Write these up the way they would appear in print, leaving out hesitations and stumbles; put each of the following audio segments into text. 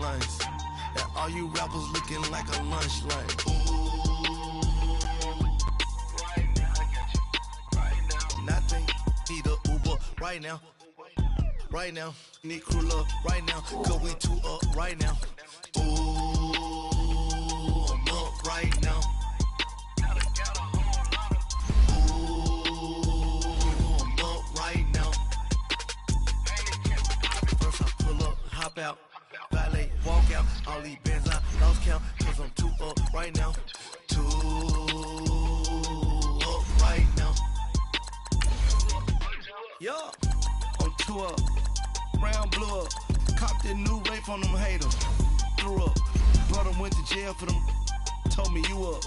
punchlines. And all you rappers looking like a lunch line. Right now, I got you. Right now. Nothing. Need a Uber right now. Right now. Need crew love right now. Cause we two up right now. Ooh, I'm up right now. Out, valet, walk out, all these bands I lost count, cause I'm too up right now, too up right now, yeah, I'm too up, brown blew up, copped that new rape on them haters, threw up, brother went to jail for them, told me you up,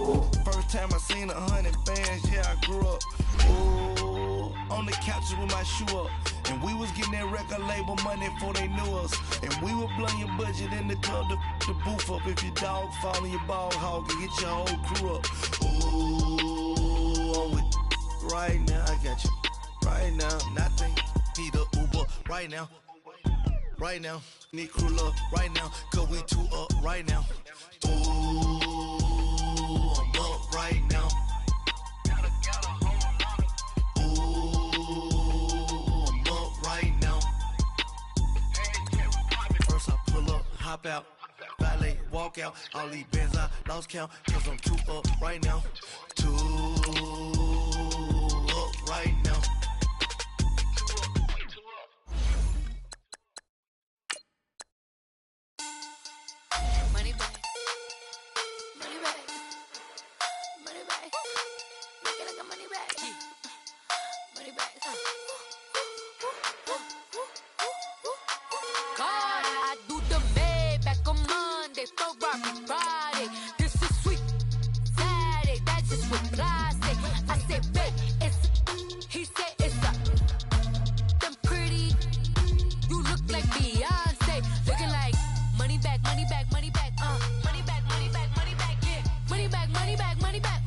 first time I seen 100 bands, yeah I grew up, ooh, on the couches with my shoe up. And we was getting that record label money before they knew us. And we were blowing your budget in the club to boof up. If your dog fall in your ball hog and get your whole crew up. Ooh, I'm with right now, I got you. Right now, nothing. Need a Uber right now. Right now, need crew love right now. Cause we two up right now. Ooh, I'm up right now. Hop out, valet, walk out, all these bands I lost count, cause I'm too up right now, too up right now. Money back, money back, money back, make it like a money back, money back. God, I do the Maybach on Monday, Ferrari Friday. This is sweet Saturday, that's just what classic. I say, babe, it's, he said it's a, them pretty, you look like Beyonce, looking like money back, money back, money back, money back, money back, money back, yeah, money back, money back, money back,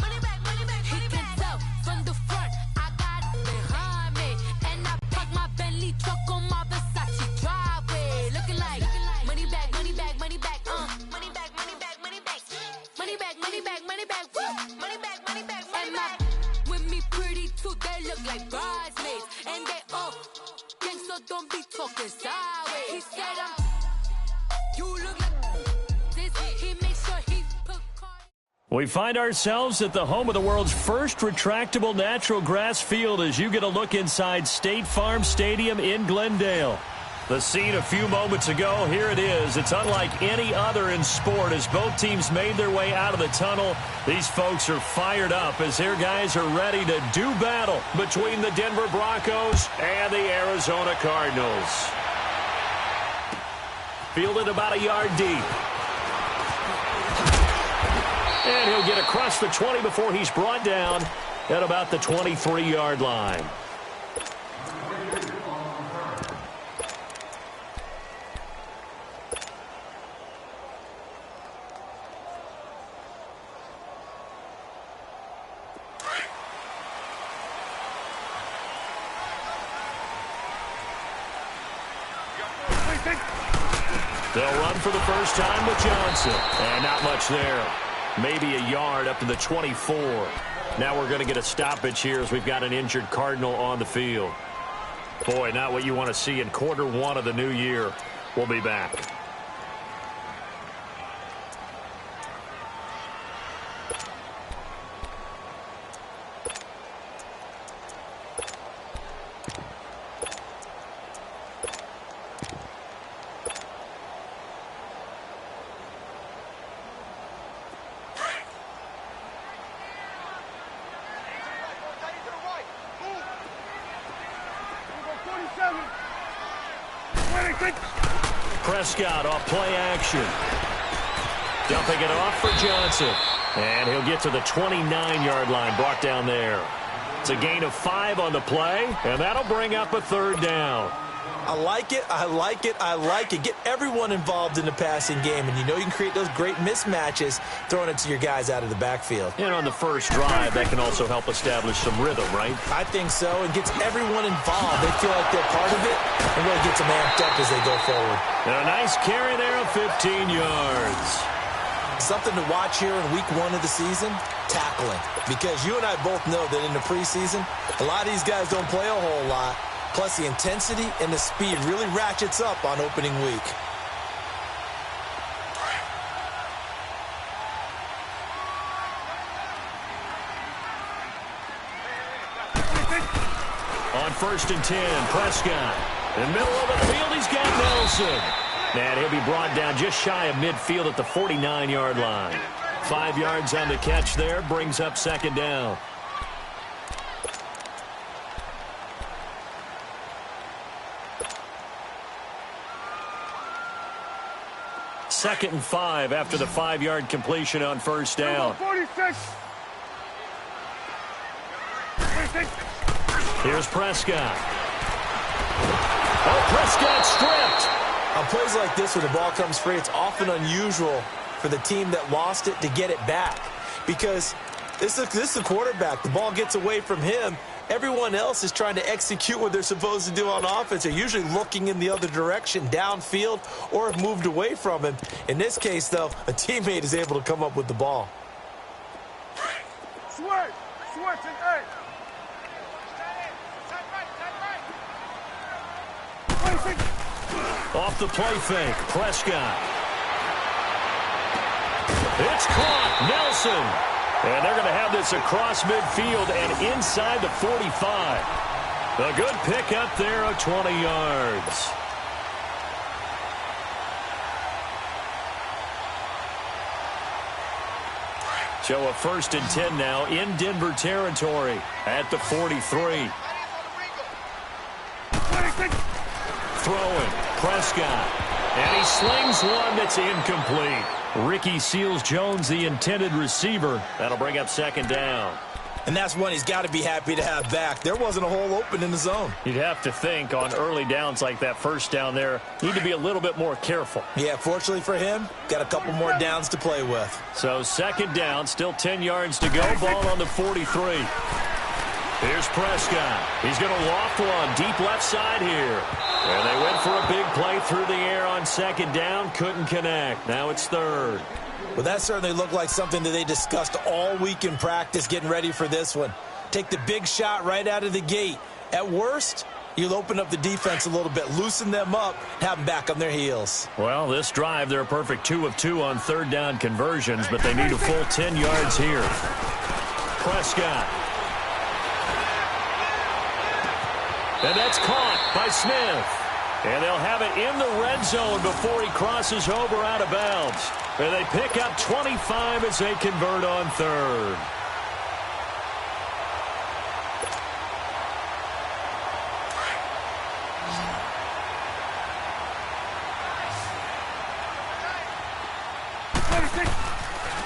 money back, money back. He can tell from the front, I got it behind me, and I park my Bentley truck on my Versace driveway, looking like money back, money back, money back, money back, money back, money back, money back, money back, money back, money back, money back, money back. With me pretty too, they look like bridesmaids, and they all gang, so don't be talking sideways. He said you look like this, he makes sure he put cards. We find ourselves at the home of the world's first retractable natural grass field as you get a look inside State Farm Stadium in Glendale. The scene a few moments ago, here it is. It's unlike any other in sport as both teams made their way out of the tunnel. These folks are fired up as their guys are ready to do battle between the Denver Broncos and the Arizona Cardinals. Fielded about a yard deep. And he'll get across the 20 before he's brought down at about the 23-yard line. They'll run for the first time with Johnson. And not much there. Maybe a yard up to the 24. Now we're going to get a stoppage here as we've got an injured Cardinal on the field. Boy, not what you want to see in quarter one of the new year. We'll be back. Prescott off play action. Dumping it off for Johnson. And he'll get to the 29-yard line, brought down there. It's a gain of 5 on the play, and that'll bring up a third down. I like it, I like it, I like it. Get everyone involved in the passing game, and you know you can create those great mismatches throwing it to your guys out of the backfield. And on the first drive, that can also help establish some rhythm, right? I think so. It gets everyone involved. They feel like they're part of it and really gets them amped up as they go forward. And a nice carry there of 15 yards. Something to watch here in week 1 of the season, tackling. Because you and I both know that in the preseason, a lot of these guys don't play a whole lot. Plus, the intensity and the speed really ratchets up on opening week. On 1st and 10, Prescott. In the middle of the field, he's got Nelson. And he'll be brought down just shy of midfield at the 49-yard line. 5 yards on the catch there, brings up 2nd down. Second and 5 after the 5-yard completion on 1st down. 46. Here's Prescott. Oh, Prescott stripped. On plays like this, when the ball comes free, it's often unusual for the team that lost it to get it back. Because this is the quarterback. The ball gets away from him. Everyone else is trying to execute what they're supposed to do on offense. They're usually looking in the other direction, downfield, or have moved away from him. In this case, though, a teammate is able to come up with the ball. Switch and eight. Off the play fake, Prescott. It's caught, Nelson. And they're going to have this across midfield and inside the 45. A good pick up there of 20 yards. So a 1st and 10 now in Denver territory at the 43. Throwing, Prescott. And he slings one that's incomplete. Ricky Seals-Jones, the intended receiver. That'll bring up 2nd down. And that's one he's got to be happy to have back. There wasn't a hole open in the zone. You'd have to think on early downs like that 1st down there, need to be a little bit more careful. Yeah, fortunately for him, got a couple more downs to play with. So 2nd down, still 10 yards to go. Ball on the 43. Here's Prescott. He's going to loft one deep left side here. And they went for a big play through the air on 2nd down. Couldn't connect. Now it's 3rd. Well, that certainly looked like something that they discussed all week in practice getting ready for this one. Take the big shot right out of the gate. At worst, you'll open up the defense a little bit, loosen them up, have them back on their heels. Well, this drive, they're a perfect 2 of 2 on 3rd down conversions, but they need a full 10 yards here. Prescott. And that's caught by Smith. And they'll have it in the red zone before he crosses over out of bounds. And they pick up 25 as they convert on 3rd.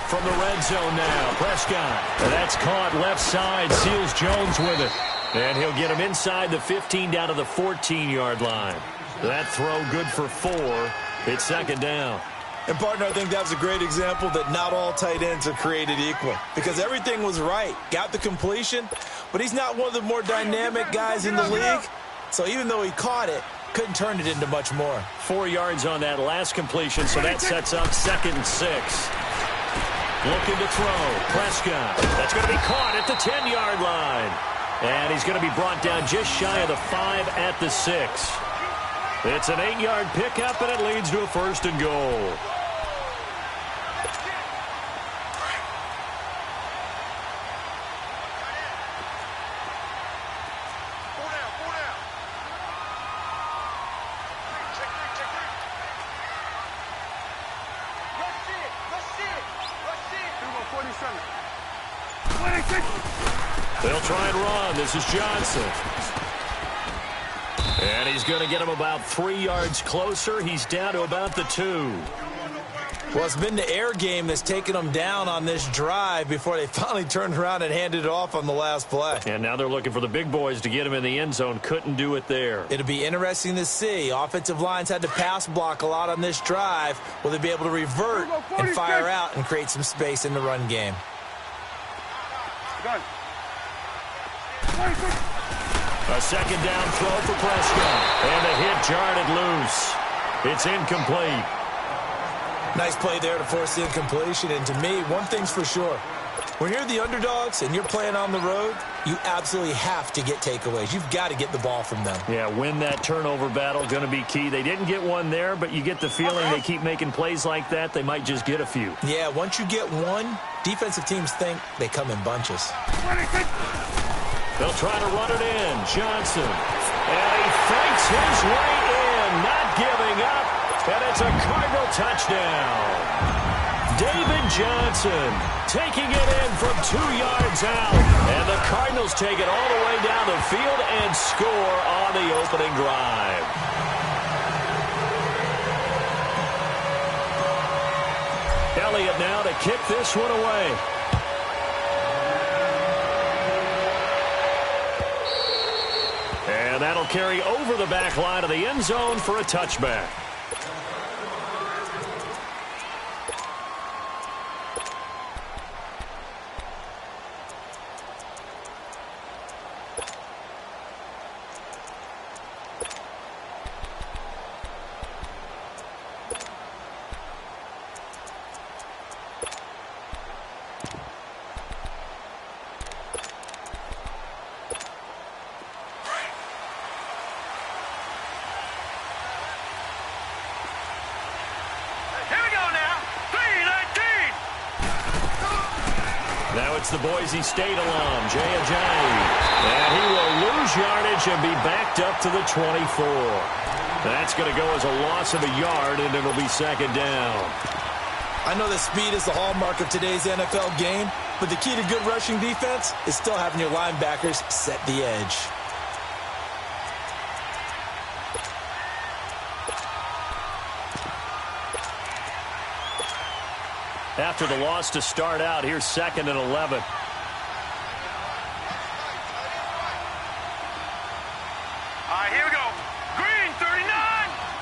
From the red zone now, Prescott. And that's caught left side. Seals-Jones with it. And he'll get him inside the 15 down to the 14-yard line. That throw good for 4. It's 2nd down. And, partner, I think that was a great example that not all tight ends are created equal. Because everything was right. Got the completion, but he's not one of the more dynamic guys in the league. So even though he caught it, couldn't turn it into much more. 4 yards on that last completion, so that sets up 2nd and 6. Looking to throw. Prescott. That's going to be caught at the 10-yard line. And he's going to be brought down just shy of the 5 at the 6. It's an 8-yard pickup, and it leads to a 1st and goal. They'll try and run. This is Johnson. And he's going to get him about 3 yards closer. He's down to about the 2. Well, it's been the air game that's taken them down on this drive before they finally turned around and handed it off on the last play. And now they're looking for the big boys to get him in the end zone. Couldn't do it there. It'll be interesting to see. Offensive lines had to pass block a lot on this drive. Will they be able to revert and fire out and create some space in the run game? A 2nd down throw for Prescott. And the hit jarred it loose. It's incomplete. Nice play there to force the incompletion. And to me, one thing's for sure. When you're the underdogs and you're playing on the road, you absolutely have to get takeaways. You've got to get the ball from them. Yeah, win that turnover battle, going to be key. They didn't get one there, but you get the feeling they keep making plays like that, they might just get a few. Yeah, once you get one, defensive teams think they come in bunches. They'll try to run it in. Johnson. And he fights his way in, not giving up. And it's a Cardinal touchdown. David Johnson taking it in from 2 yards out. And the Cardinals take it all the way down the field and score on the opening drive. Elliott now to kick this one away. And that'll carry over the back line of the end zone for a touchback. Now it's the Boise State alum, Jay Ajayi. And he will lose yardage and be backed up to the 24. That's going to go as a loss of a yard, and it'll be second down. I know that speed is the hallmark of today's NFL game, but the key to good rushing defense is still having your linebackers set the edge. After the loss to start out, here's 2nd and 11. All right, here we go. Green 39.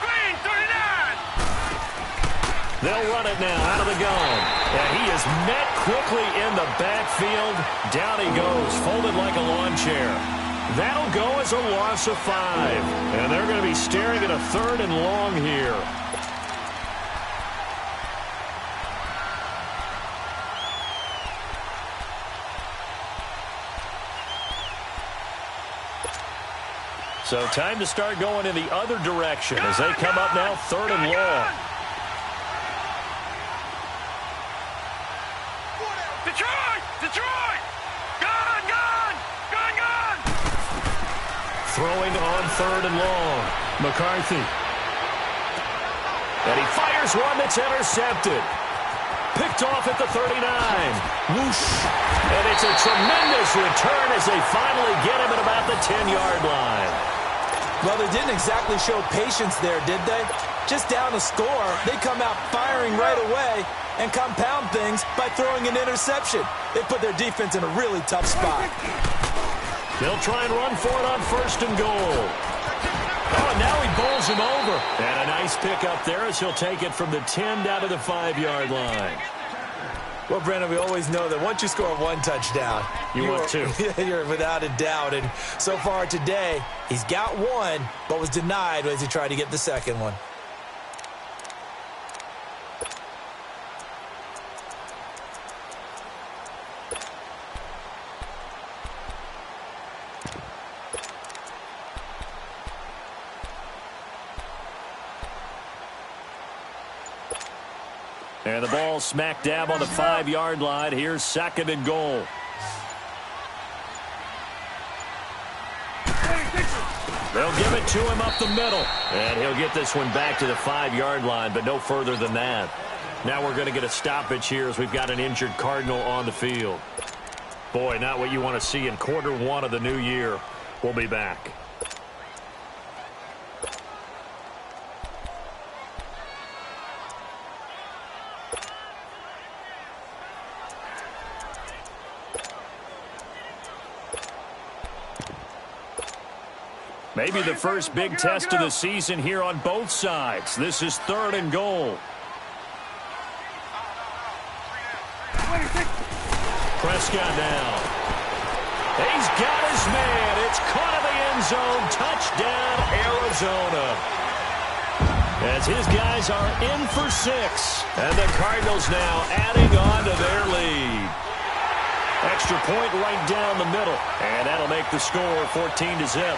Green 39. They'll run it now out of the gun. And he is met quickly in the backfield. Down he goes, folded like a lawn chair. That'll go as a loss of 5. And they're going to be staring at a 3rd and long here. So time to start going in the other direction as they come up now 3rd and long. Detroit! Detroit! Gun! Gun! Gun! Gun! Throwing on 3rd and long. McCarthy. And he fires one that's intercepted. Picked off at the 39. Whoosh. And it's a tremendous return as they finally get him at about the 10-yard line. Well, they didn't exactly show patience there, did they? Just down a score, they come out firing right away and compound things by throwing an interception. They put their defense in a really tough spot. They'll try and run for it on 1st and goal. Oh, and now he bowls him over. And a nice pick up there as he'll take it from the 10 down to the 5-yard line. Well, Brandon, we always know that once you score one touchdown, you want two. You're without a doubt. And so far today, he's got one, but was denied as he tried to get the second one. And the ball smack dab on the 5-yard line. Here's 2nd and goal. They'll give it to him up the middle. And he'll get this one back to the 5-yard line, but no further than that. Now we're going to get a stoppage here as we've got an injured Cardinal on the field. Boy, not what you want to see in quarter 1 of the new year. We'll be back. Maybe the first big test of the season here on both sides. This is 3rd and goal. Prescott now. He's got his man. It's caught in the end zone. Touchdown, Arizona. as his guys are in for 6. And the Cardinals now adding on to their lead. Extra point right down the middle. And that'll make the score 14-0.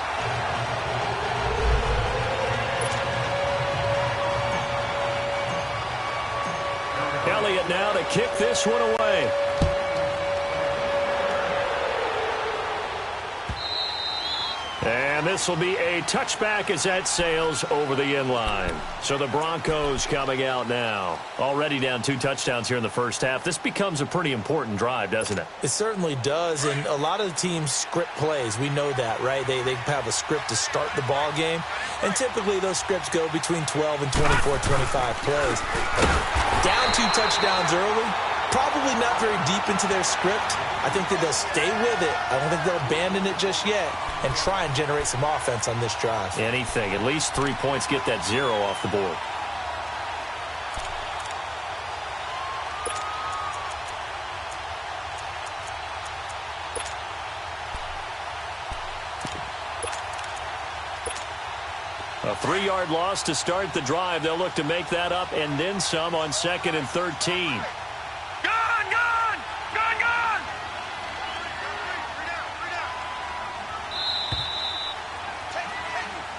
Elliott now to kick this one away. And this will be a touchback as that sails over the inline. So the Broncos coming out now. Already down 2 touchdowns here in the first half. This becomes a pretty important drive, doesn't it? It certainly does, and a lot of the teams script plays. We know that, right? They have a script to start the ball game, and typically those scripts go between 12 and 24, 25 plays. Down 2 touchdowns early, probably not very deep into their script. I think that they'll stay with it. I don't think they'll abandon it just yet and try and generate some offense on this drive. Anything. At least 3 points, get that 0 off the board. A 3-yard loss to start the drive. They'll look to make that up and then some on 2nd and 13.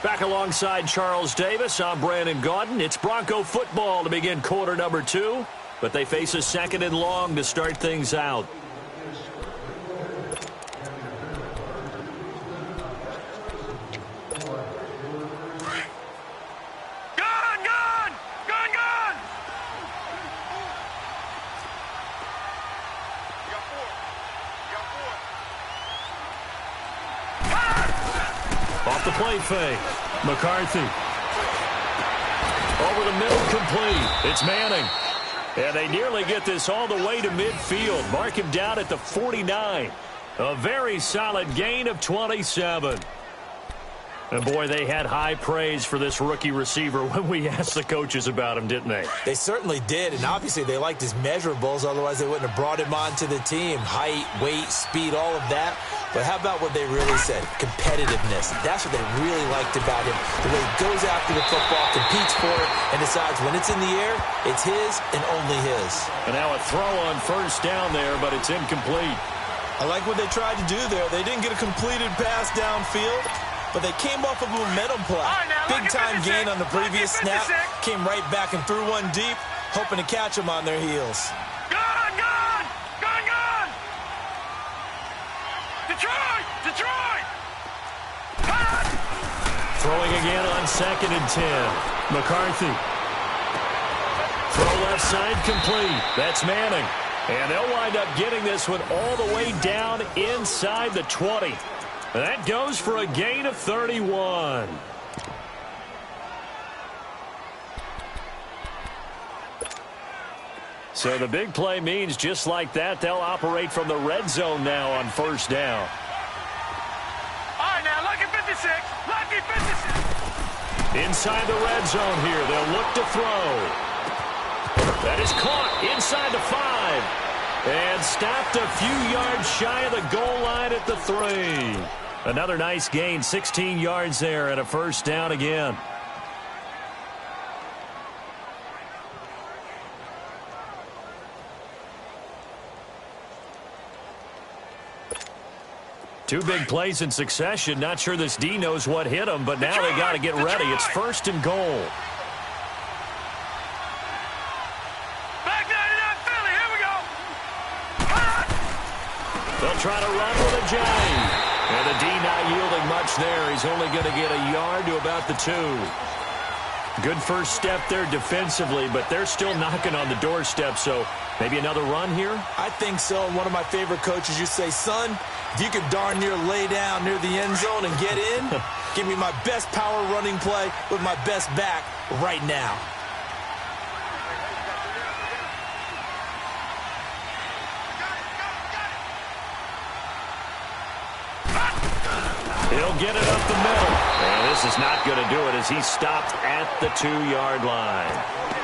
Back alongside Charles Davis, I'm Brandon Gaudin. It's Bronco football to begin quarter number 2, but they face a 2nd and long to start things out. Off the play fake. McCarthy. Over the middle, complete. It's Manning. And they nearly get this all the way to midfield. Mark him down at the 49. A very solid gain of 27. And, boy, they had high praise for this rookie receiver when we asked the coaches about him, didn't they? They certainly did, and obviously they liked his measurables. Otherwise, they wouldn't have brought him onto the team. Height, weight, speed, all of that. But how about what they really said? Competitiveness. That's what they really liked about him. The way he goes after the football, competes for it, and decides when it's in the air, it's his and only his. And now a throw on first down there, but it's incomplete. I like what they tried to do there. They didn't get a completed pass downfield, but they came off of a momentum play. Big-time gain on the previous snap. Came right back and threw one deep, hoping to catch them on their heels. Detroit! Throwing again on 2nd and 10. McCarthy. Throw left side complete. That's Manning. And they'll wind up getting this one all the way down inside the 20. That goes for a gain of 31. So the big play means just like that, they'll operate from the red zone now on first down. All right, now, lucky 56. Lucky 56. Inside the red zone here, they'll look to throw. That is caught inside the 5. And stopped a few yards shy of the goal line at the 3. Another nice gain, 16 yards there, and a first down again. Two big plays in succession. Not sure this D knows what hit him, but now they got to get ready. It's 1st and goal. Back 99 Philly, here we go. They'll try to run with a J. And the D not yielding much there. He's only going to get a yard to about the 2. Good first step there defensively, but they're still knocking on the doorstep, so maybe another run here? I think so. And one of my favorite coaches, you say, son, if you could darn near lay down near the end zone and get in, give me my best power running play with my best back right now. He'll get it up the middle. And this is not going to do it as he stopped at the 2-yard line.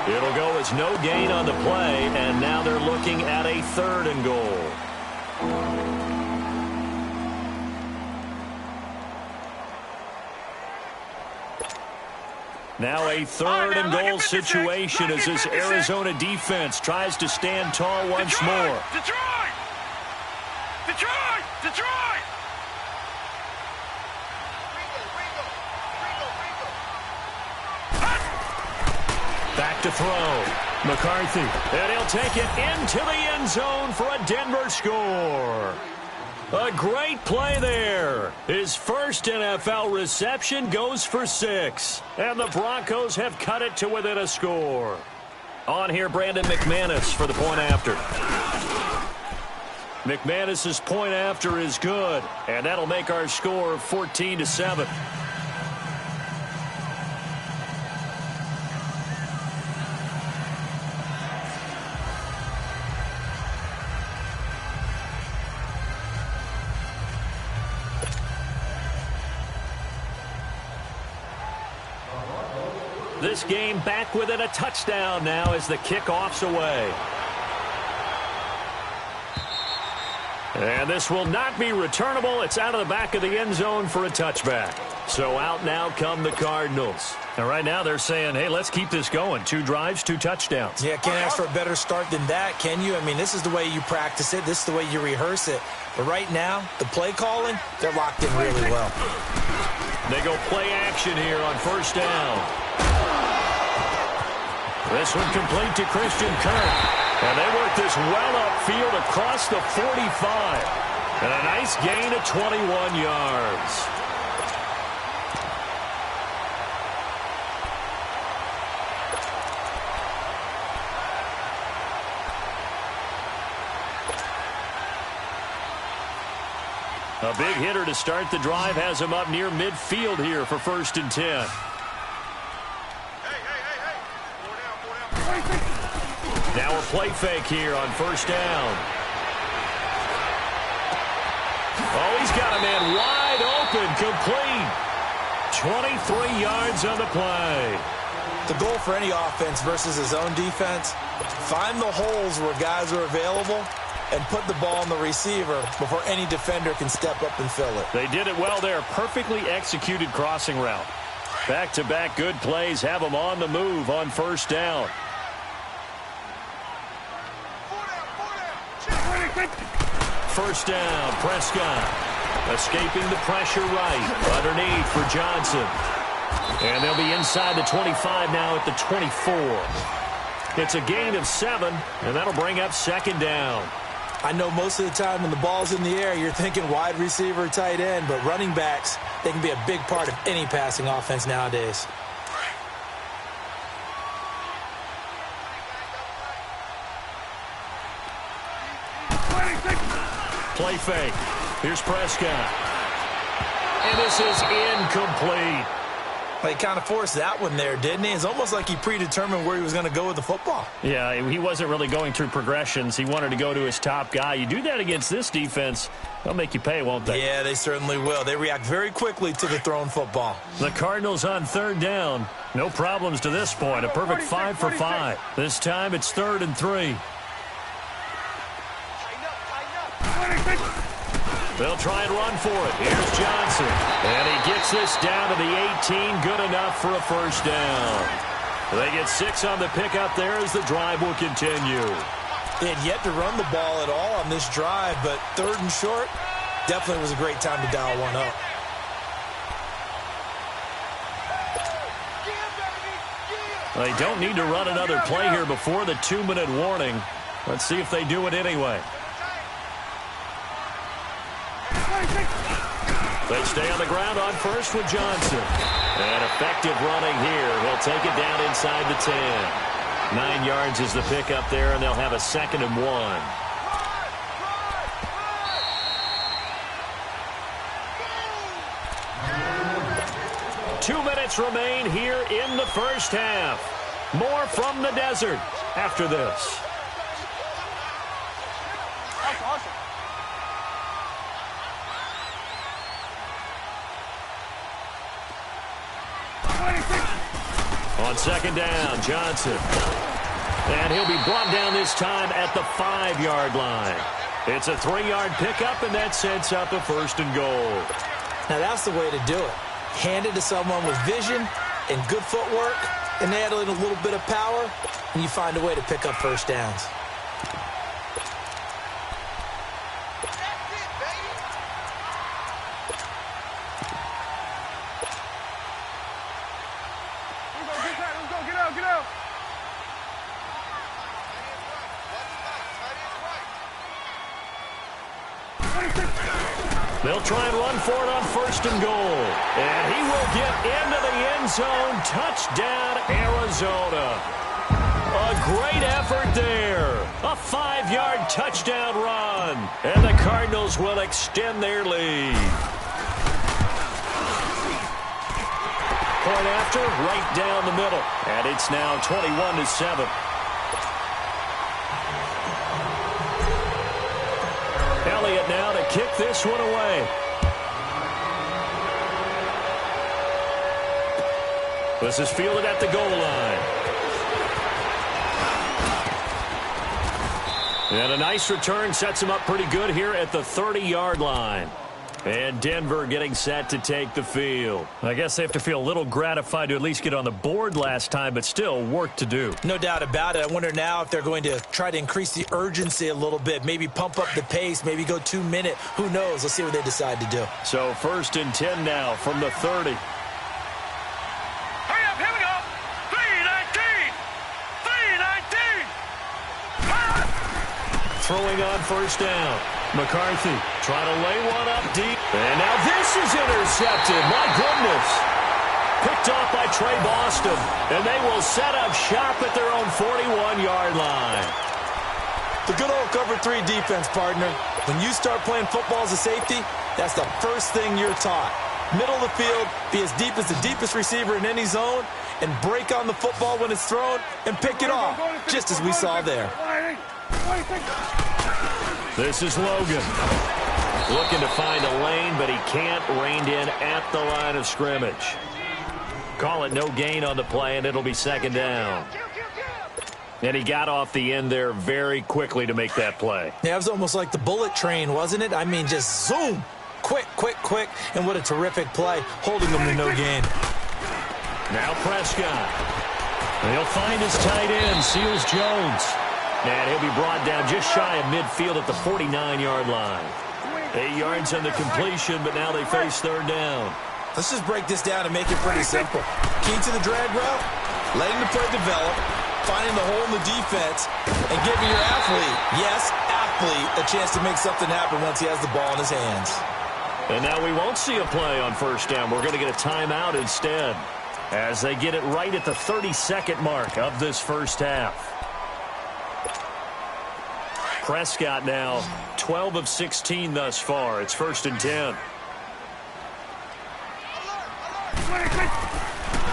It'll go as no gain on the play, and now they're looking at a 3rd and goal. Now a third and goal situation as this Arizona defense tries to stand tall once more. Detroit! Detroit! Detroit! Back to throw. McCarthy. And he'll take it into the end zone for a Denver score. A great play there. His first NFL reception goes for 6. And the Broncos have cut it to within a score. On here, Brandon McManus for the point after. McManus's point after is good. And that'll make our score 14-7. This game back within a touchdown now as the kickoff's away. And this will not be returnable. It's out of the back of the end zone for a touchback. So out now come the Cardinals. And right now they're saying, hey, let's keep this going. 2 drives, 2 touchdowns. Yeah, can't ask for a better start than that, can you? I mean, this is the way you practice it. This is the way you rehearse it. But right now, the play calling, they're locked in really well. They go play action here on first down. This one complete to Christian Kirk. And they work this well upfield across the 45. And a nice gain of 21 yards. A big hitter to start the drive has him up near midfield here for 1st and 10. Now a play fake here on first down. Oh, he's got a man wide open, complete. 23 yards on the play. The goal for any offense versus his own defense, find the holes where guys are available and put the ball on the receiver before any defender can step up and fill it. They did it well there. Perfectly executed crossing route. Back-to-back good plays have them on the move on first down. First down, Prescott. Escaping the pressure right. Underneath for Johnson. And they'll be inside the 25 now at the 24. It's a gain of 7, and that'll bring up 2nd down. I know most of the time when the ball's in the air, you're thinking wide receiver, tight end, but running backs, they can be a big part of any passing offense nowadays. Play fake. Here's Prescott. And this is incomplete. Well, he kind of forced that one there, didn't he? It's almost like he predetermined where he was going to go with the football. Yeah, he wasn't really going through progressions. He wanted to go to his top guy. You do that against this defense, they'll make you pay, won't they? Yeah, they certainly will. They react very quickly to the thrown football. The Cardinals on 3rd down. No problems to this point. A perfect 5 for 5. This time it's 3rd and 3. They'll try and run for it. Here's Johnson. And he gets this down to the 18. Good enough for a first down. They get 6 on the pickup there as the drive will continue. They had yet to run the ball at all on this drive, but 3rd and short definitely was a great time to dial one up. They don't need to run another play here before the 2-minute warning. Let's see if they do it anyway. They stay on the ground on first with Johnson. And effective running here. He'll take it down inside the 10. 9 yards is the pickup there, and they'll have a 2nd and 1. Two minutes remain here in the first half. More from the desert after this. On 2nd down, Johnson. And he'll be brought down this time at the 5-yard line. It's a 3-yard pickup, and that sets up a 1st and goal. Now, that's the way to do it. Hand it to someone with vision and good footwork, and add in a little bit of power, and you find a way to pick up first downs. They'll try and run for it on 1st and goal. And he will get into the end zone. Touchdown, Arizona. A great effort there. A 5-yard touchdown run. And the Cardinals will extend their lead. Point after, right down the middle. And it's now 21-7. Elliott now to kick this one away. This is fielded at the goal line. And a nice return sets him up pretty good here at the 30-yard line. And Denver getting set to take the field. I guess they have to feel a little gratified to at least get on the board last time, but still work to do. No doubt about it. I wonder now if they're going to try to increase the urgency a little bit, maybe pump up the pace, maybe go 2-minute. Who knows? Let's see what they decide to do. So 1st and 10 now from the 30. Hurry up, here we go. 3-19. 3-19. Throwing on 1st down. McCarthy trying to lay one up deep. And now this is intercepted. My goodness. Picked off by Trey Boston. And they will set up shop at their own 41-yard line. The good old cover 3 defense, partner. When you start playing football as a safety, that's the first thing you're taught. Middle of the field, be as deep as the deepest receiver in any zone, and break on the football when it's thrown, and pick it off, just as we saw there. This is Logan. Looking to find a lane, but he can't. Reined in at the line of scrimmage. Call it no gain on the play, and it'll be 2nd down. And he got off the end there very quickly to make that play. Yeah, it was almost like the bullet train, wasn't it? I mean, just zoom. Quick, quick, quick. And what a terrific play, holding them to no gain. Now Prescott. He'll find his tight end, Seals Jones. And he'll be brought down just shy of midfield at the 49-yard line. 8 yards on the completion, but now they face 3rd down. Let's just break this down and make it pretty simple. Key to the drag route, letting the play develop, finding the hole in the defense, and giving your athlete, yes, athlete, a chance to make something happen once he has the ball in his hands. And now we won't see a play on 1st down. We're going to get a timeout instead as they get it right at the 32nd mark of this 1st half. Prescott now 12 of 16 thus far. It's 1st and 10.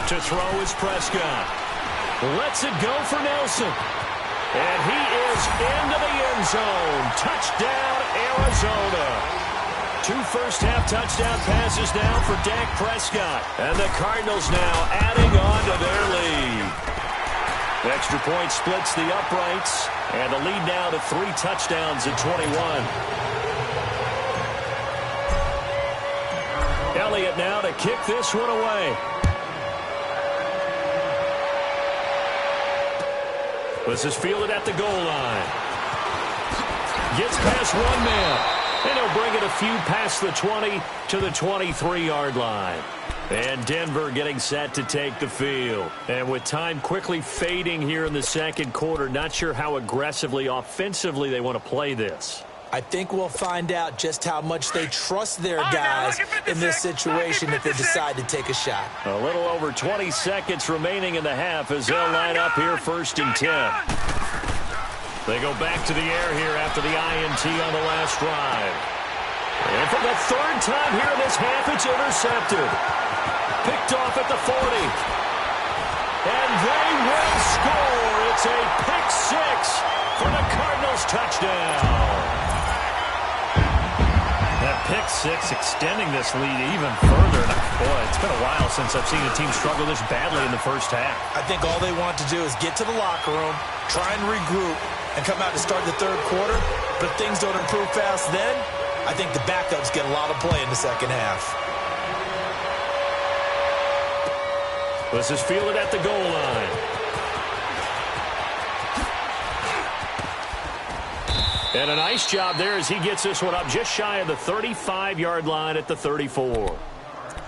To throw is Prescott. Lets it go for Nelson. And he is into the end zone. Touchdown, Arizona. 2 first-half touchdown passes now for Dak Prescott. And the Cardinals now adding on to their lead. Extra point splits the uprights. And the lead now to 3 touchdowns at 21. Elliott now to kick this one away. This is fielded at the goal line. Gets past one man. And he'll bring it a few past the 20 to the 23-yard line. And Denver getting set to take the field. And with time quickly fading here in the 2nd quarter, not sure how aggressively, offensively they want to play this. I think we'll find out just how much they trust their guys in this situation if they decide to take a shot. A little over 20 seconds remaining in the half as they'll line up here 1st and 10. They go back to the air here after the INT on the last drive. And for the 3rd time here in this half, it's intercepted. Picked off at the 40. And they will score. It's a pick 6 for the Cardinals touchdown. That pick 6 extending this lead even further. Boy, it's been a while since I've seen a team struggle this badly in the 1st half. I think all they want to do is get to the locker room, try and regroup, and come out to start the 3rd quarter. But if things don't improve fast then, I think the backups get a lot of play in the 2nd half. This is fielded at the goal line. And a nice job there as he gets this one up just shy of the 35-yard line at the 34.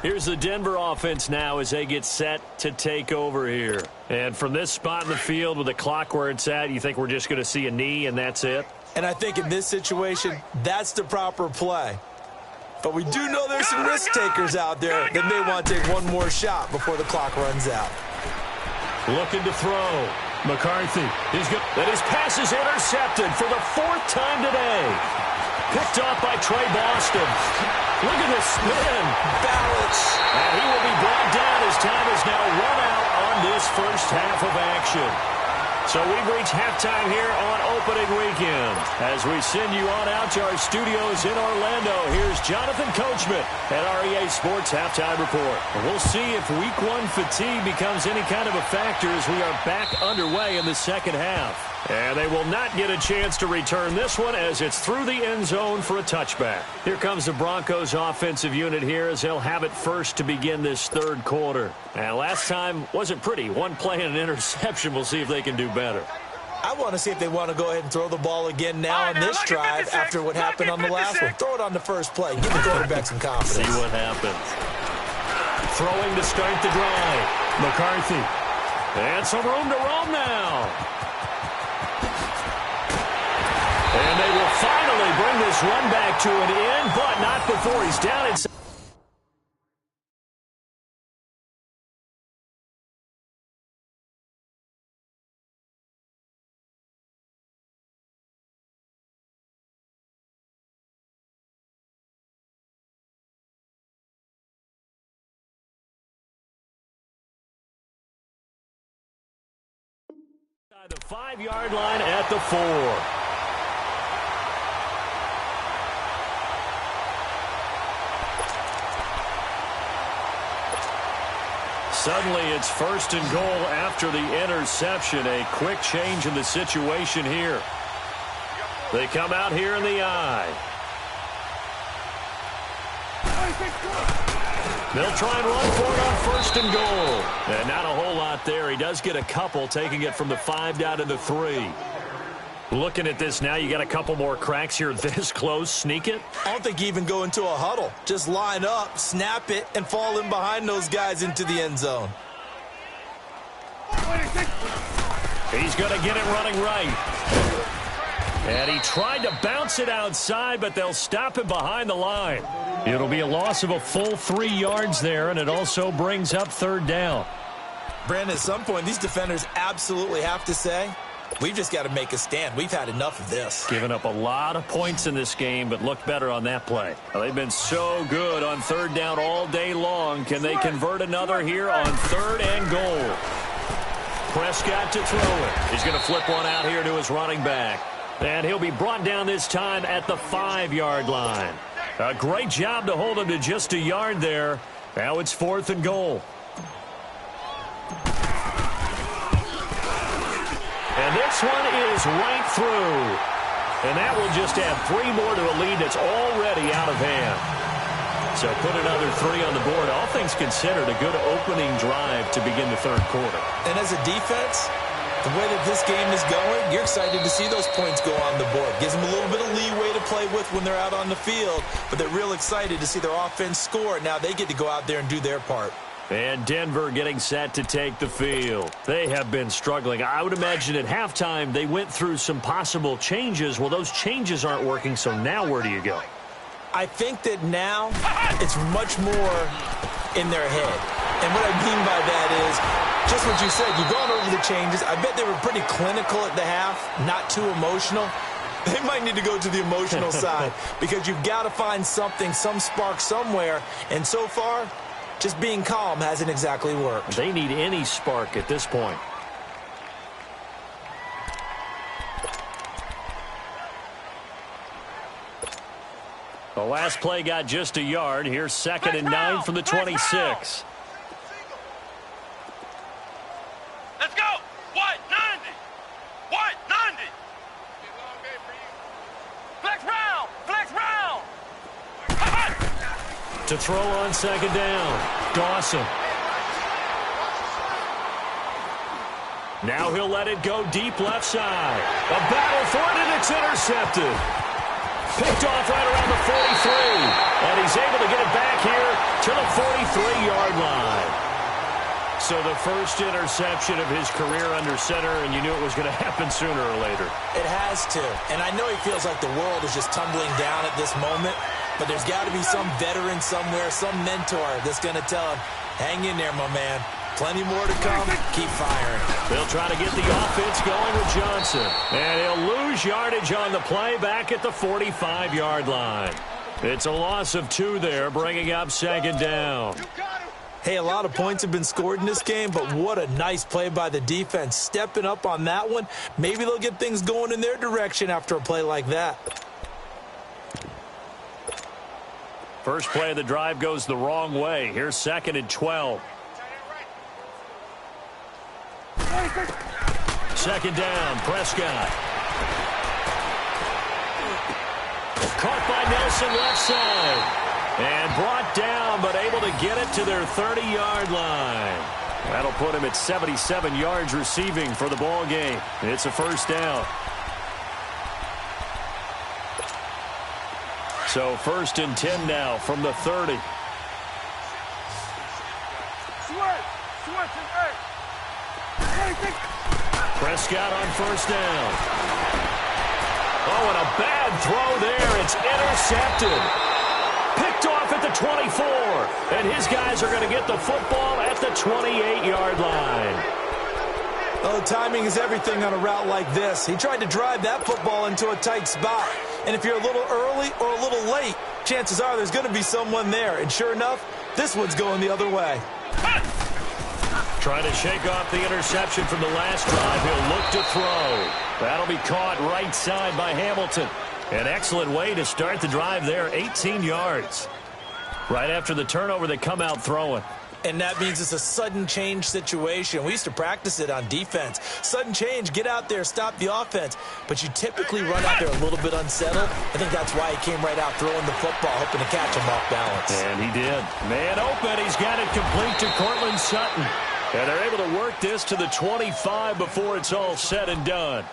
Here's the Denver offense now as they get set to take over here. And from this spot in the field with the clock where it's at, you think we're just going to see a knee and that's it? And I think in this situation, that's the proper play. But we do know there's some risk takers out there that may want to take one more shot before the clock runs out. Looking to throw. McCarthy is good. And his pass is intercepted for the 4th time today. Picked off by Trey Boston. Look at this spin. Balance. And he will be brought down as time is now run out on this first half of action. So we've reached halftime here on opening weekend. As we send you on out to our studios in Orlando, here's Jonathan Coachman at REA Sports Halftime Report. And we'll see if Week 1 fatigue becomes any kind of a factor as we are back underway in the second half. And they will not get a chance to return this one as it's through the end zone for a touchback. Here comes the Broncos offensive unit here as they'll have it first to begin this third quarter. And last time wasn't pretty. One play and an interception. We'll see if they can do better. I want to see if they want to go ahead and throw the ball again now on this drive after what happened on the last one. Throw it on the first play. Give the quarterback some confidence. See what happens. Throwing to start the drive. McCarthy. And some room to roam now. And they will finally bring this run back to an end, but not before he's down inside. The 5-yard line at the 4. Suddenly it's 1st and goal after the interception. A quick change in the situation here. They come out here in the I. They'll try and run for it on 1st and goal. And not a whole lot there. He does get a couple, taking it from the 5 down to the 3. Looking at this now, you got a couple more cracks here this close. Sneak it? I don't think you even go into a huddle. Just line up, snap it, and fall in behind those guys into the end zone. He's going to get it running right. And he tried to bounce it outside, but they'll stop him behind the line. It'll be a loss of a full 3 yards there, and it also brings up 3rd down. Brandon, at some point, these defenders absolutely have to say, we've just got to make a stand. We've had enough of this. Giving up a lot of points in this game, but looked better on that play. Well, they've been so good on 3rd down all day long. Can they convert another here on 3rd and goal? Prescott to throw it. He's going to flip one out here to his running back. And he'll be brought down this time at the 5-yard line. A great job to hold him to just a yard there. Now it's 4th and goal. And this one is right through. And that will just add 3 more to a lead that's already out of hand. So put another 3 on the board. All things considered, a good opening drive to begin the 3rd quarter. And as a defense, the way that this game is going, you're excited to see those points go on the board. Gives them a little bit of leeway to play with when they're out on the field, but they're real excited to see their offense score. Now they get to go out there and do their part. And Denver getting set to take the field. They have been struggling. I would imagine at halftime they went through some possible changes. Well, those changes aren't working, so now where do you go? I think that now it's much more in their head. And what I mean by that is just what you said. You've gone over the changes. I bet they were pretty clinical at the half, not too emotional. They might need to go to the emotional side because you've got to find something, some spark somewhere. And so far, just being calm hasn't exactly worked. They need any spark at this point. The last play got just a yard. Here's 2nd and 9 from the 26. Let's go. What? 90. What? 90. Flex round. Flex round. To throw on 2nd down. Dawson. Now he'll let it go deep left side. A battle for it, and it's intercepted. Picked off right around the 43. And he's able to get it back here to the 43-yard line. So the first interception of his career under center, and you knew it was going to happen sooner or later. It has to. And I know he feels like the world is just tumbling down at this moment, but there's got to be some veteran somewhere, some mentor that's going to tell him, hang in there, my man. Plenty more to come. Keep firing. They'll try to get the offense going with Johnson. And he'll lose yardage on the play back at the 45-yard line. It's a loss of 2 there, bringing up second down. Hey, a lot of points have been scored in this game, but what a nice play by the defense. Stepping up on that one. Maybe they'll get things going in their direction after a play like that. First play of the drive goes the wrong way. Here's 2nd and 12. Second down, Prescott. Caught by Nelson left side. And brought down, but able to get it to their 30-yard line. That'll put him at 77 yards receiving for the ball game. It's a first down. So 1st and 10 now from the 30. Prescott on first down. Oh, and a bad throw there. It's intercepted. Picked off at the 24. And his guys are going to get the football at the 28-yard line. Oh, timing is everything on a route like this. He tried to drive that football into a tight spot. And if you're a little early or a little late, chances are there's going to be someone there. And sure enough, this one's going the other way. Trying to shake off the interception from the last drive. He'll look to throw. That'll be caught right side by Hamilton. An excellent way to start the drive there, 18 yards. Right after the turnover, they come out throwing. And that means it's a sudden change situation. We used to practice it on defense. Sudden change, get out there, stop the offense. But you typically run out there a little bit unsettled. I think that's why he came right out throwing the football, hoping to catch him off balance. And he did. Man open, he's got it complete to Cortland Sutton. And they're able to work this to the 25 before it's all said and done.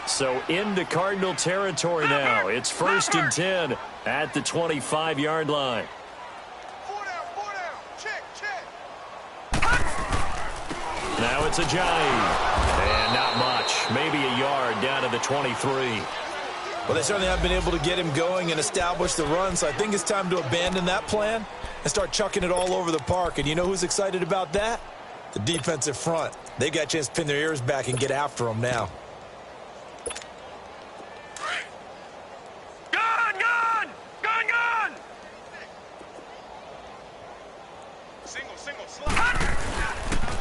So into Cardinal territory now. It's 1st and 10 at the 25-yard line. Now it's Ajayi. And not much. Maybe a yard down to the 23. Well, they certainly haven't been able to get him going and establish the run, so I think it's time to abandon that plan and start chucking it all over the park. And you know who's excited about that? The defensive front. They got a chance to pin their ears back and get after him now.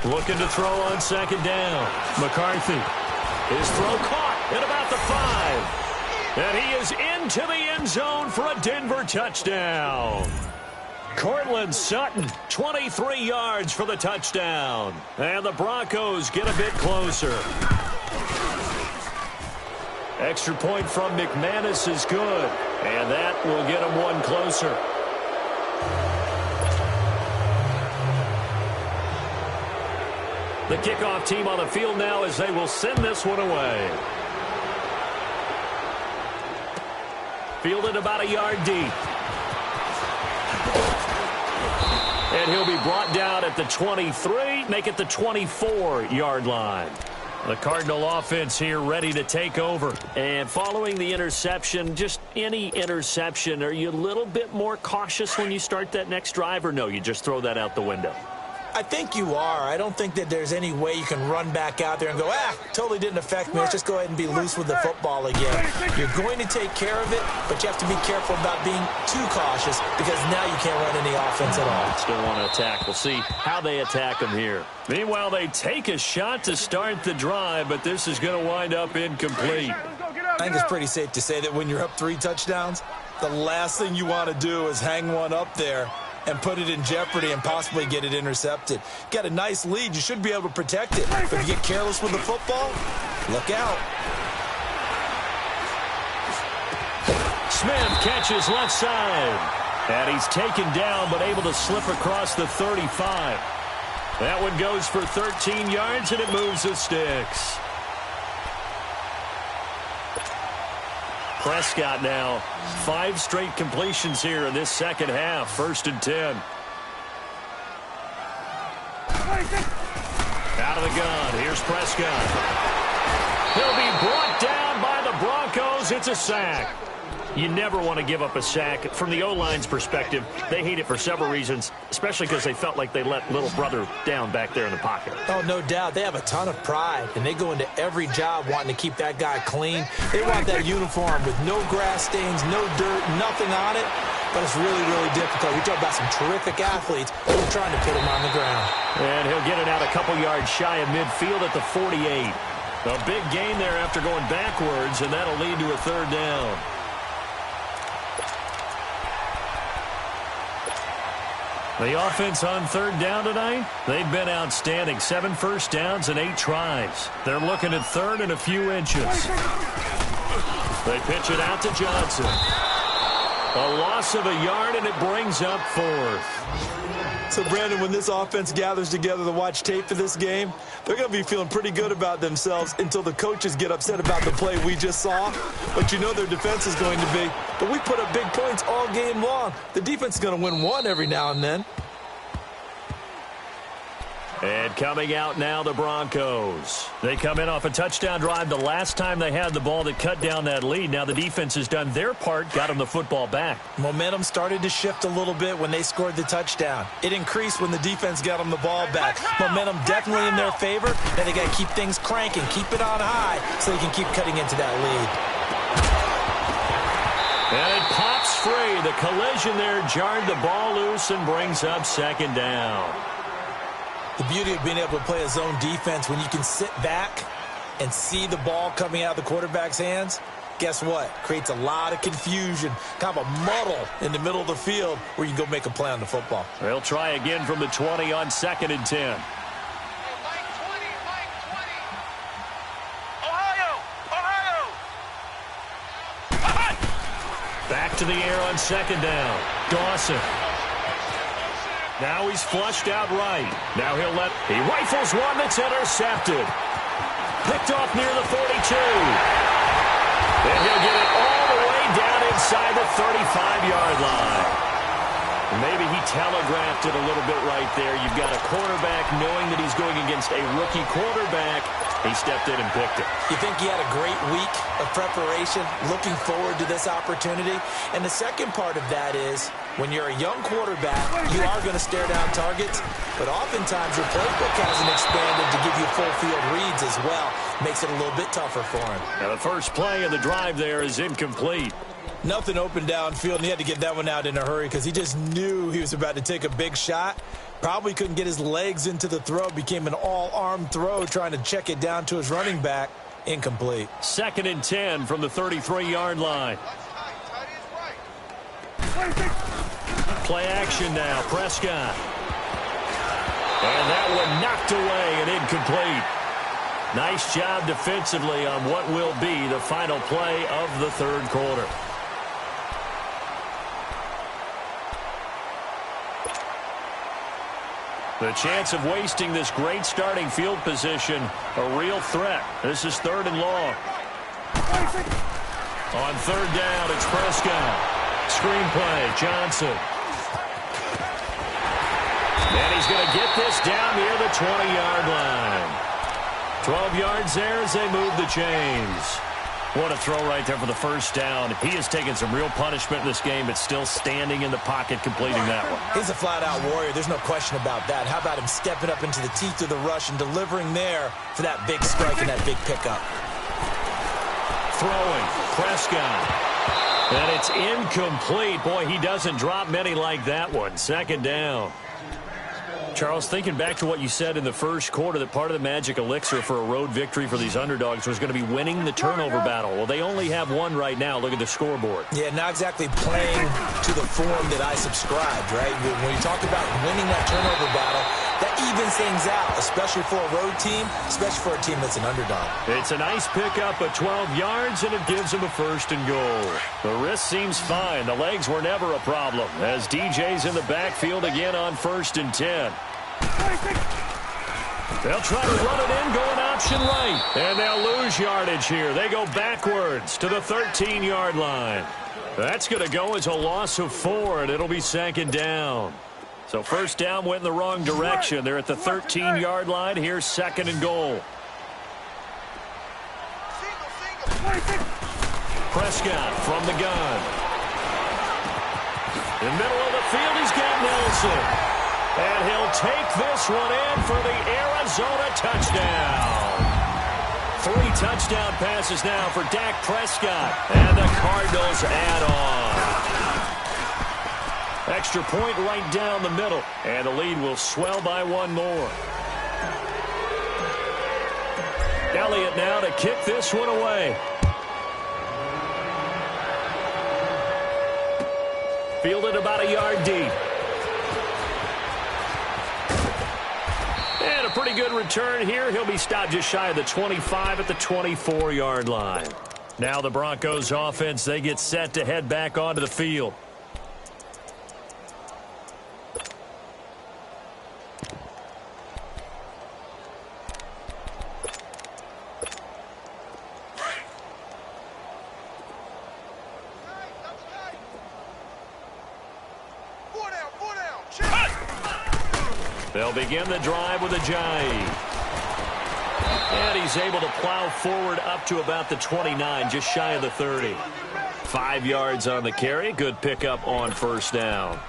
Looking to throw on second down. McCarthy. His throw caught at about the 5. And he is into the end zone for a Denver touchdown. Cortland Sutton, 23 yards for the touchdown. And the Broncos get a bit closer. Extra point from McManus is good. And that will get him one closer. The kickoff team on the field now as they will send this one away. Fielded about a yard deep. And he'll be brought down at the 23, make it the 24-yard line. The Cardinal offense here ready to take over. And following the interception, just any interception, are you a little bit more cautious when you start that next drive, or no, you just throw that out the window? I think you are. I don't think that there's any way you can run back out there and go, totally didn't affect me. Let's just go ahead and be loose with the football again. You're going to take care of it, but you have to be careful about being too cautious because now you can't run any offense at all. Still want to attack. We'll see how they attack them here. Meanwhile, they take a shot to start the drive, but this is going to wind up incomplete. I think it's pretty safe to say that when you're up 3 touchdowns, the last thing you want to do is hang one up there and put it in jeopardy and possibly get it intercepted. Got a nice lead. You should be able to protect it. But if you get careless with the football, look out. Smith catches left side. And he's taken down but able to slip across the 35. That one goes for 13 yards, and it moves the sticks. Prescott now, 5 straight completions here in this second half. 1st and 10. Out of the gun. Here's Prescott. He'll be brought down by the Broncos. It's a sack. You never want to give up a sack. From the O-line's perspective, they hate it for several reasons, especially because they felt like they let little brother down back there in the pocket. Oh, no doubt. They have a ton of pride, and they go into every job wanting to keep that guy clean. They want that uniform with no grass stains, no dirt, nothing on it. But it's really, really difficult. We talk about some terrific athletes who are trying to put him on the ground. And he'll get it out a couple yards shy of midfield at the 48. A big gain there after going backwards, and that'll lead to a 3rd down. The offense on 3rd down tonight, they've been outstanding. 7 first downs and 8 tries. They're looking at 3rd and a few inches. They pitch it out to Johnson. A loss of a yard, and it brings up 4th. So, Brandon, when this offense gathers together to watch tape for this game, they're going to be feeling pretty good about themselves until the coaches get upset about the play we just saw. But you know their defense is going to be. But we put up big points all game long. The defense is going to win one every now and then. And coming out now, the Broncos. They come in off a touchdown drive the last time they had the ball that cut down that lead. Now the defense has done their part, got them the football back. Momentum started to shift a little bit when they scored the touchdown. It increased when the defense got them the ball back. Momentum definitely in their favor. Now they got to keep things cranking, keep it on high so they can keep cutting into that lead. And it pops free. The collision there jarred the ball loose and brings up 2nd down. The beauty of being able to play a zone defense when you can sit back and see the ball coming out of the quarterback's hands, guess what? Creates a lot of confusion, kind of a muddle in the middle of the field where you can go make a play on the football. They'll try again from the 20 on 2nd and 10. Back to the air on 2nd down. Dawson. Now he's flushed out right. Now he rifles one that's intercepted. Picked off near the 42. And he'll get it all the way down inside the 35-yard line. Maybe he telegraphed it a little bit right there. You've got a quarterback knowing that he's going against a rookie quarterback. He stepped in and picked it. You think he had a great week of preparation, looking forward to this opportunity? And the second part of that is, when you're a young quarterback, you are going to stare down targets, but oftentimes your playbook hasn't expanded to give you full field reads as well. Makes it a little bit tougher for him. Now the first play of the drive there is incomplete. Nothing open downfield, and he had to get that one out in a hurry because he just knew he was about to take a big shot. Probably couldn't get his legs into the throw. Became an all-arm throw trying to check it down to his running back. Incomplete. 2nd and 10 from the 33-yard line. Play action now. Prescott. And that one knocked away and incomplete. Nice job defensively on what will be the final play of the 3rd quarter. The chance of wasting this great starting field position, a real threat. This is 3rd and long. On 3rd down, it's Prescott. Screenplay, Johnson. And he's going to get this down near the 20-yard line. 12 yards there as they move the chains. What a throw right there for the 1st down. He has taken some real punishment in this game, but still standing in the pocket, completing that one. He's a flat-out warrior. There's no question about that. How about him stepping up into the teeth of the rush and delivering there for that big strike and that big pickup? Throwing, Prescott. And it's incomplete. Boy, he doesn't drop many like that one. 2nd down. Charles, thinking back to what you said in the first quarter, that part of the magic elixir for a road victory for these underdogs was going to be winning the turnover battle. Well, they only have one right now. Look at the scoreboard. Yeah, not exactly playing to the form that I subscribed, right? When you talk about winning that turnover battle, that evens things out, especially for a road team, especially for a team that's an underdog. It's a nice pickup of 12 yards, and it gives them a 1st and goal. The wrist seems fine. The legs were never a problem as DJ's in the backfield again on 1st and 10. They'll try to run it in, going option right. And they'll lose yardage here. They go backwards to the 13-yard line. That's going to go as a loss of 4, and it'll be second down. So first down went in the wrong direction. They're at the 13-yard line. Here's second and goal. Prescott from the gun. In the middle of the field, he's got Nelson. And he'll take this one in for the Arizona touchdown. 3 touchdown passes now for Dak Prescott. And the Cardinals add on. Extra point right down the middle. And the lead will swell by 1 more. Elliott now to kick this one away. Fielded about a yard deep. And a pretty good return here. He'll be stopped just shy of the 25 at the 24-yard line. Now the Broncos offense, they get set to head back onto the field. They'll begin the drive with a jive. And he's able to plow forward up to about the 29, just shy of the 30. 5 yards on the carry. Good pickup on first down.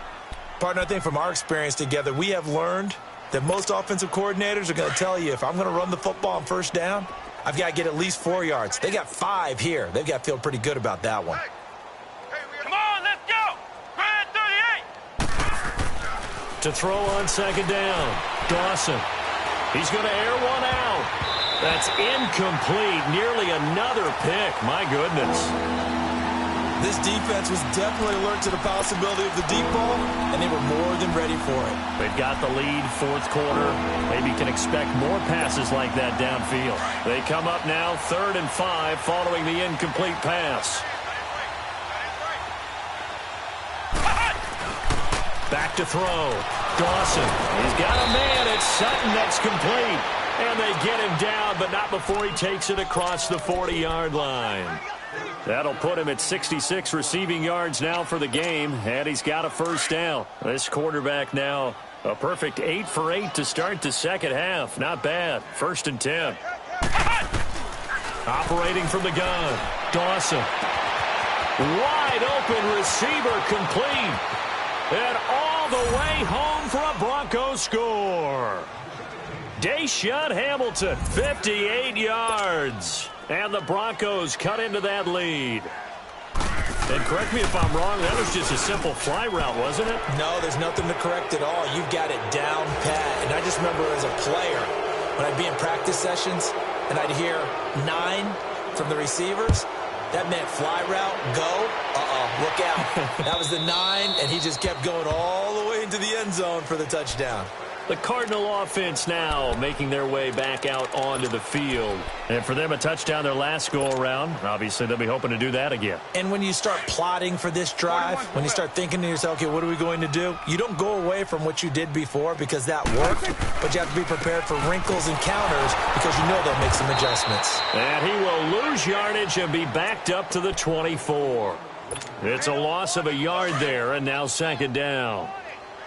Partner, I think from our experience together, we have learned that most offensive coordinators are going to tell you, if I'm going to run the football on first down, I've got to get at least 4 yards. They got 5 here. They've got to feel pretty good about that one. Come on, let's go. Grand 38. To throw on second down, Dawson. He's going to air one out. That's incomplete. Nearly another pick. My goodness. This defense was definitely alert to the possibility of the deep ball, and they were more than ready for it. They've got the lead, fourth quarter. Maybe can expect more passes like that downfield. They come up now, 3rd and 5, following the incomplete pass. Back to throw. Dawson. He's got a man. It's Sutton that's complete. And they get him down, but not before he takes it across the 40-yard line. That'll put him at 66 receiving yards now for the game, and he's got a first down. This quarterback now a perfect 8 for 8 to start the second half. Not bad. 1st and 10. Operating from the gun. Dawson. Wide open receiver complete. And all the way home for a Broncos score. Deshaun Hamilton, 58 yards. And the Broncos cut into that lead. And correct me if I'm wrong, that was just a simple fly route, wasn't it? No, there's nothing to correct at all. You've got it down pat. And I just remember as a player, when I'd be in practice sessions, and I'd hear 9 from the receivers, that meant fly route, go, look out. That was the 9, and he just kept going all the way into the end zone for the touchdown. The Cardinal offense now making their way back out onto the field. And for them, a touchdown their last go-around. Obviously, they'll be hoping to do that again. And when you start plotting for this drive, when you start thinking to yourself, okay, what are we going to do? You don't go away from what you did before because that worked, but you have to be prepared for wrinkles and counters because you know they'll make some adjustments. And he will lose yardage and be backed up to the 24. It's a loss of a yard there, and now second down.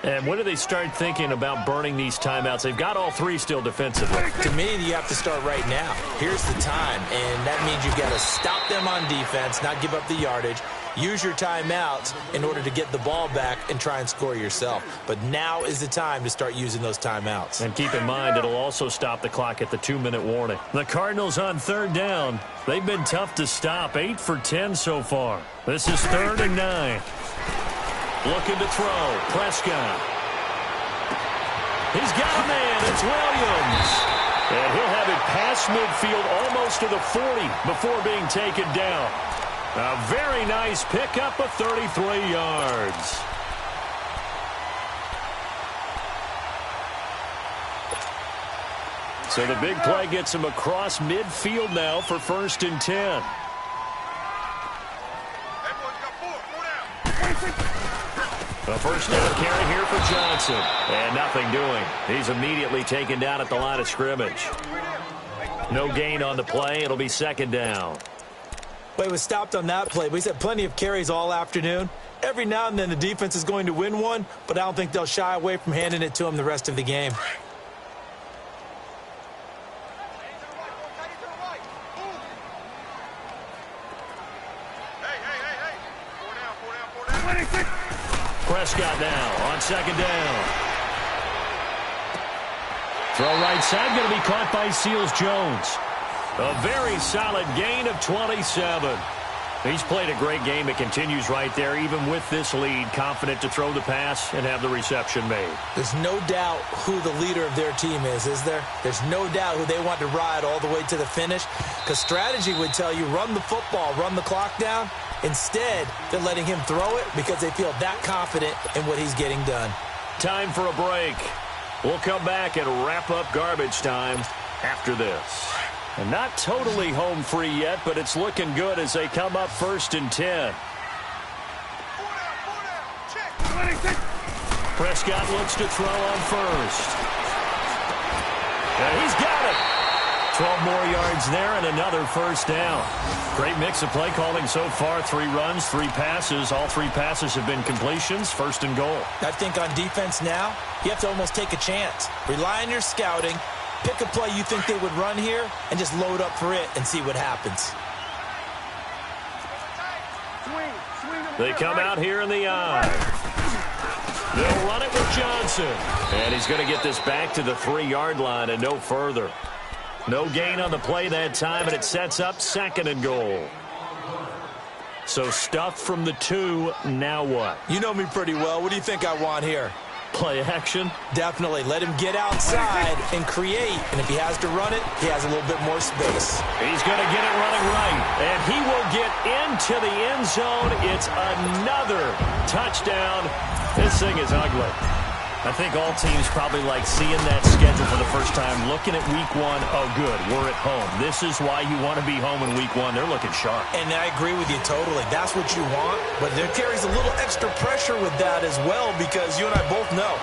And when do they start thinking about burning these timeouts? They've got all 3 still defensively. To me, you have to start right now. Here's the time, and that means you've got to stop them on defense, not give up the yardage, use your timeouts in order to get the ball back and try and score yourself. But now is the time to start using those timeouts. And keep in mind, it'll also stop the clock at the 2-minute warning. The Cardinals on 3rd down. They've been tough to stop, 8 for 10 so far. This is 3rd and 9. Looking to throw. Prescott. He's got a man. It's Williams. And he'll have it past midfield almost to the 40 before being taken down. A very nice pickup of 33 yards. So the big play gets him across midfield now for 1st and 10. A first down carry here for Johnson. And nothing doing. He's immediately taken down at the line of scrimmage. No gain on the play. It'll be second down. Well, he was stopped on that play, but he's had plenty of carries all afternoon. Every now and then the defense is going to win one, but I don't think they'll shy away from handing it to him the rest of the game. Prescott now on second down. Throw right side, going to be caught by Seals-Jones. A very solid gain of 27. He's played a great game. It continues right there, even with this lead, confident to throw the pass and have the reception made. There's no doubt who the leader of their team is there? There's no doubt who they want to ride all the way to the finish, because strategy would tell you run the football, run the clock down. Instead, they're letting him throw it because they feel that confident in what he's getting done. Time for a break. We'll come back and wrap up garbage time after this. And not totally home free yet, but it's looking good as they come up 1st and 10. Prescott looks to throw on first. And he's got it. 12 more yards there and another first down. Great mix of play calling so far. 3 runs, 3 passes. All 3 passes have been completions. 1st and goal. I think on defense now, you have to almost take a chance. Rely on your scouting. Pick a play you think they would run here and just load up for it and see what happens. They come out here in the eye. They'll run it with Johnson. And he's going to get this back to the 3-yard line and no further. No gain on the play that time, and it sets up 2nd and goal. So stuff from the 2, now what? You know me pretty well. What do you think I want here? Play action? Definitely. Let him get outside and create. And if he has to run it, he has a little bit more space. He's going to get it running right. And he will get into the end zone. It's another touchdown. This thing is ugly. I think all teams probably like seeing that schedule for the first time, looking at week 1. Oh, good, we're at home. This is why you want to be home in week 1. They're looking sharp. And I agree with you totally. That's what you want. But there carries a little extra pressure with that as well, because you and I both know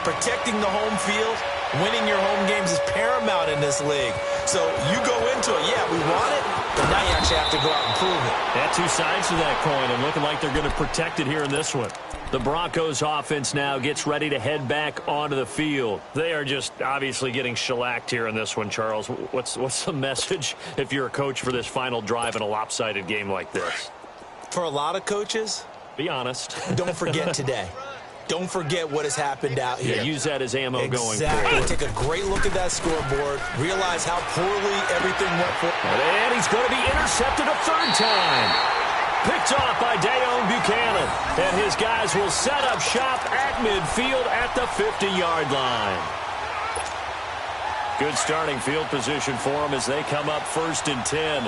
protecting the home field, winning your home games is paramount in this league. So you go into it, yeah, we want it, but now you actually have to go out and prove it. That 2 sides to that coin, and looking like they're going to protect it here in this one. The Broncos offense now gets ready to head back onto the field. They are just obviously getting shellacked here in this one, Charles. What's the message if you're a coach for this final drive in a lopsided game like this? For a lot of coaches, be honest. Don't forget today. Don't forget what has happened out here. Yeah, use that as ammo going forward. Exactly. Take a great look at that scoreboard. Realize how poorly everything went for. And he's going to be intercepted a 3rd time. Picked off by Dayon Buchanan. And his guys will set up shop at midfield at the 50-yard line. Good starting field position for them as they come up 1st and 10.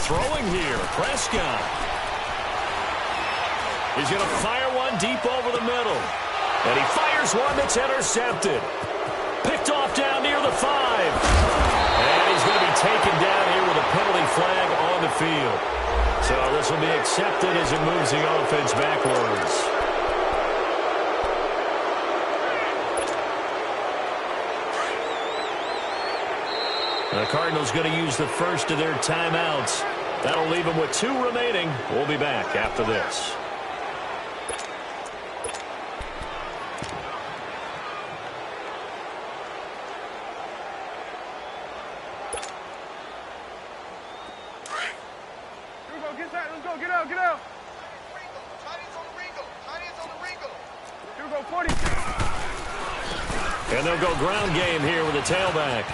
Throwing here, Prescott. He's going to fire one deep over the middle. And he fires one that's intercepted. Picked off down near the 5. And he's going to be taken down here with a penalty flag on the field. So this will be accepted as it moves the offense backwards. The Cardinals going to use the first of their timeouts. That'll leave them with 2 remaining. We'll be back after this. And they'll go ground game here with a tailback.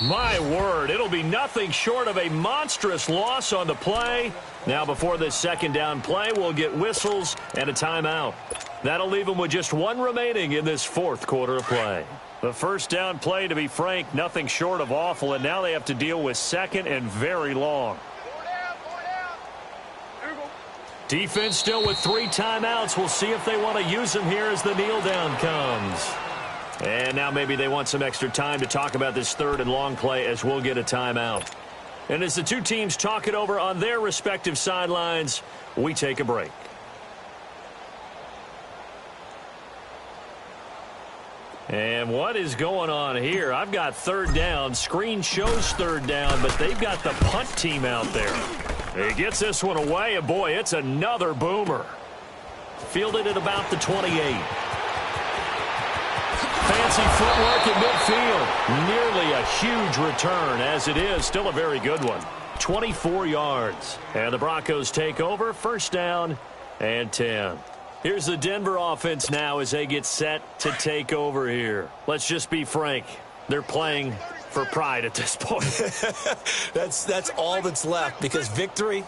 My word, it'll be nothing short of a monstrous loss on the play. Now before this 2nd down play, we'll get whistles and a timeout. That'll leave them with just 1 remaining in this 4th quarter of play. The 1st down play, to be frank, nothing short of awful, and now they have to deal with 2nd and very long. Defense still with 3 timeouts. We'll see if they want to use them here as the kneel down comes. And now maybe they want some extra time to talk about this third and long play as we'll get a timeout. And as the two teams talk it over on their respective sidelines, we take a break. And what is going on here? I've got third down. Screen shows third down, but they've got the punt team out there. He gets this one away, and boy, it's another boomer. Fielded at about the 28. Fancy footwork at midfield. Nearly a huge return, as it is. Still a very good one. 24 yards. And the Broncos take over. First down and 10. Here's the Denver offense now as they get set to take over here. Let's just be frank. They're playing for pride at this point. That's all that's left, because victory,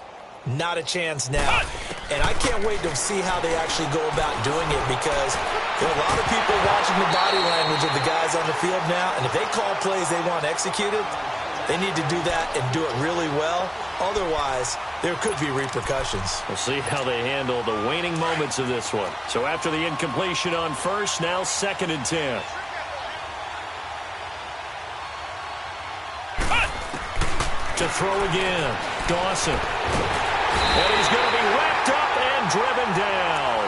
not a chance now. And I can't wait to see how they actually go about doing it, because there are a lot of people watching the body language of the guys on the field now, and if they call plays they want executed, they need to do that and do it really well. Otherwise, there could be repercussions. We'll see how they handle the waning moments of this one. So after the incompletion on first, now 2nd and 10. To throw again, Dawson. And he's going to be wrapped up and driven down.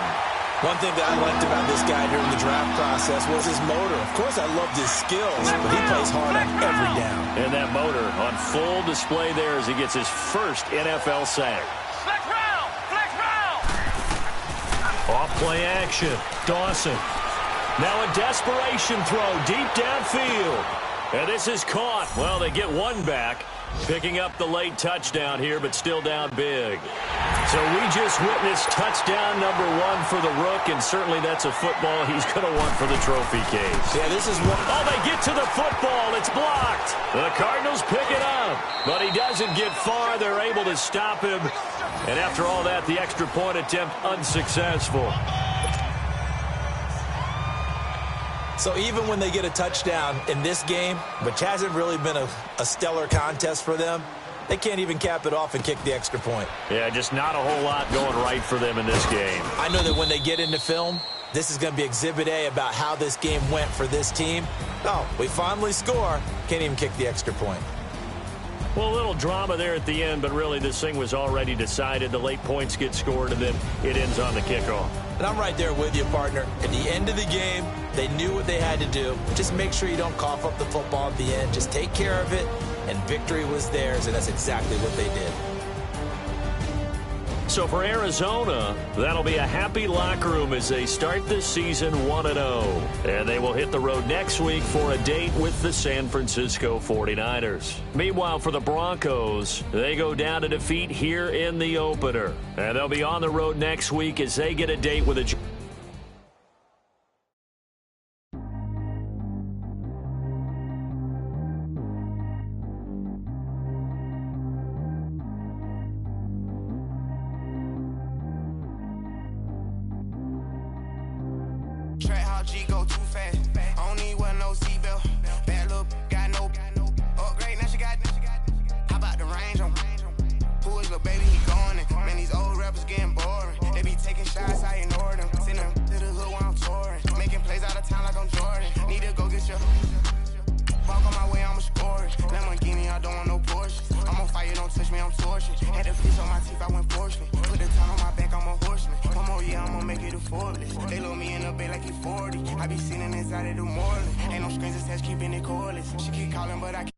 One thing that I liked about this guy during the draft process was his motor. Of course, I loved his skills, but he plays hard on every down. And that motor on full display there as he gets his first NFL sack. Flex round! Flex round! Off play action, Dawson. Now a desperation throw deep downfield. And this is caught. Well, they get one back. Picking up the late touchdown here, but still down big. So we just witnessed touchdown number 1 for the Rook, and certainly that's a football he's going to want for the trophy case. Yeah, this is one. Oh, they get to the football. It's blocked. The Cardinals pick it up, but he doesn't get far. They're able to stop him. And after all that, the extra point attempt unsuccessful. So even when they get a touchdown in this game, which hasn't really been a stellar contest for them, they can't even cap it off and kick the extra point. Yeah, just not a whole lot going right for them in this game. I know that when they get into film, this is going to be Exhibit A about how this game went for this team. Oh, we finally score. Can't even kick the extra point. Well, a little drama there at the end, but really this thing was already decided. The late points get scored, and then it ends on the kickoff. And I'm right there with you, partner. At the end of the game, they knew what they had to do. Just make sure you don't cough up the football at the end. Just take care of it, and victory was theirs, and that's exactly what they did. So for Arizona, that'll be a happy locker room as they start this season 1-0. And they will hit the road next week for a date with the San Francisco 49ers. Meanwhile, for the Broncos, they go down to defeat here in the opener. And they'll be on the road next week as they get a date with a... Track how G go too fast. I don't need wear no seatbelt. Bad look, got no upgrade. Now she got. How about the range on? Who is little baby? He going in. Man, these old rappers getting boring. They be taking shots, I ignore them. Send them to the hood while I'm touring. Making plays out of town like I'm Jordan. Need to go get your. Walk on my way, I'ma score it. Lamborghini, I don't want no Porsche. I'm on fire, don't touch me, I'm torching. Had the fish on my teeth, I went porcelain. Put the time on my back, I'm a horseman. One more year, I'ma make it affordless. They load me in the bay like he 40. I be sitting inside of the Moreland. Ain't no screens attached, keeping it cordless. She keep calling, but I